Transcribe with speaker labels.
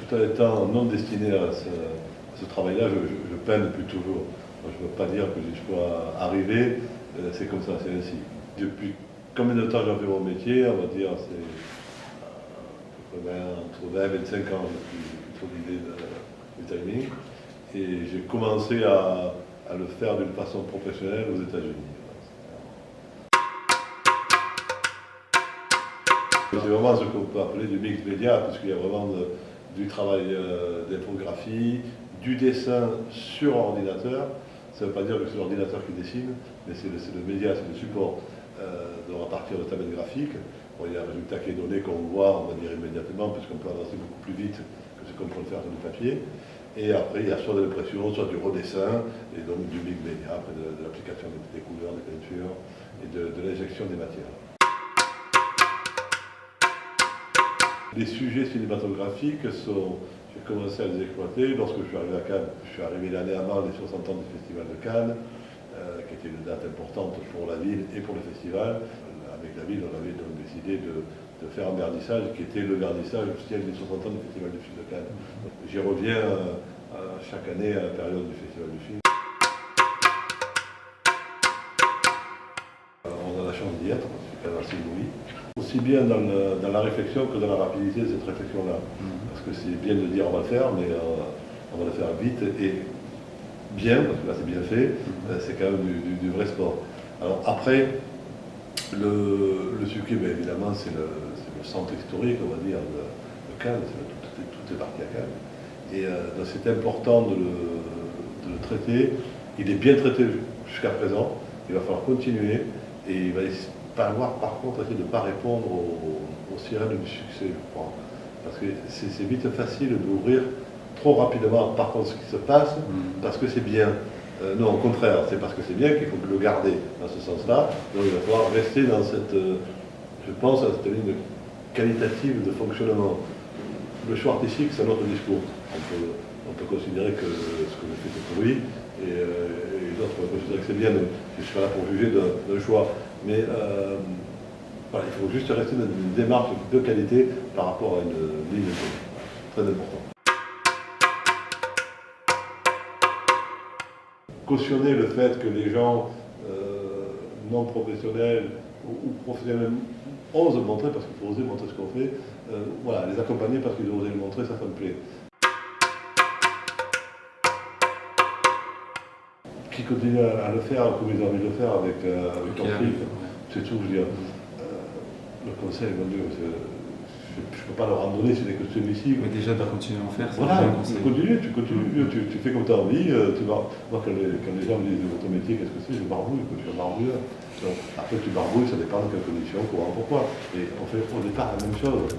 Speaker 1: tout en étant non destiné à ce travail-là, je peine depuis toujours. Je ne peux pas dire que j'y sois arrivé, c'est comme ça, c'est ainsi. Depuis combien de temps j'en fais mon métier? On va dire c'est entre 20 et 25 ans depuis trop l'idée du timing. Et j'ai commencé à le faire d'une façon professionnelle aux États-Unis. C'est vraiment ce qu'on peut appeler du mix média, puisqu'il y a vraiment du travail d'infographie, du dessin sur ordinateur. Ça ne veut pas dire que c'est l'ordinateur qui dessine, mais c'est le média, c'est le support. Donc à partir de tablettes graphiques, bon, il y a un résultat qui est donné qu'on voit, on va dire immédiatement, puisqu'on peut avancer beaucoup plus vite que ce qu'on peut le faire sur du papier. Et après, il y a soit de l'impression, soit du redessin, et donc du mix média, après de l'application des couleurs, des peintures, et de l'injection des matières. Les sujets cinématographiques j'ai commencé à les exploiter lorsque je suis arrivé à Cannes. Je suis arrivé l'année avant les 60 ans du Festival de Cannes, qui était une date importante pour la ville et pour le festival. Avec la ville, on avait donc décidé de faire un vernissage qui était le vernissage officiel des 60 ans du Festival du film de Cannes. J'y reviens chaque année à la période du Festival du film. On a la chance d'y être, parce que c'est quand même assez inouï. Aussi bien dans la réflexion que dans la rapidité de cette réflexion-là. Parce que c'est bien de dire on va le faire, mais on va le faire vite et bien, parce que là c'est bien fait, c'est quand même du vrai sport. Alors après, le circuit, bien évidemment, c'est le centre historique, on va dire, de Cannes, tout est parti à Cannes. Et donc c'est important de le traiter. Il est bien traité jusqu'à présent, il va falloir continuer, et il va falloir par contre essayer de ne pas répondre aux sirènes du succès, je crois. Parce que c'est vite facile d'ouvrir trop rapidement par contre ce qui se passe, parce que c'est bien. Non, au contraire, c'est parce que c'est bien qu'il faut le garder dans ce sens-là. Donc il va falloir rester dans cette, je pense, à cette ligne qualitative de fonctionnement. Le choix artistique, c'est un autre discours. On peut considérer que ce que je fais, c'est pourri, et d'autres peuvent considérer que c'est bien, mais je ne suis pas là pour juger d'un choix. Mais voilà, il faut juste rester dans une démarche de qualité par rapport à une ligne de vie. Très important. Cautionner le fait que les gens non professionnels ou professionnels osent montrer, parce qu'il faut oser montrer ce qu'on fait, voilà, les accompagner parce qu'ils ont osé le montrer, ça me plaît. Qui continue à le faire comme ils ont envie de le faire avec leur fille, c'est tout, je veux dire. Le conseil, mon Dieu, je ne peux pas leur en donner, c'est que celui-ci.
Speaker 2: Mais déjà de continuer à en faire, c'est
Speaker 1: voilà,
Speaker 2: un conseil.
Speaker 1: tu continues, tu fais comme tu as envie. Moi, quand les gens me disent votre métier, qu'est-ce que c'est? Je barbouille, je suis un barbouilleur. Donc, après, tu barbouilles, ça dépend de quelles conditions, comment, pourquoi. Et on fait au départ la même chose.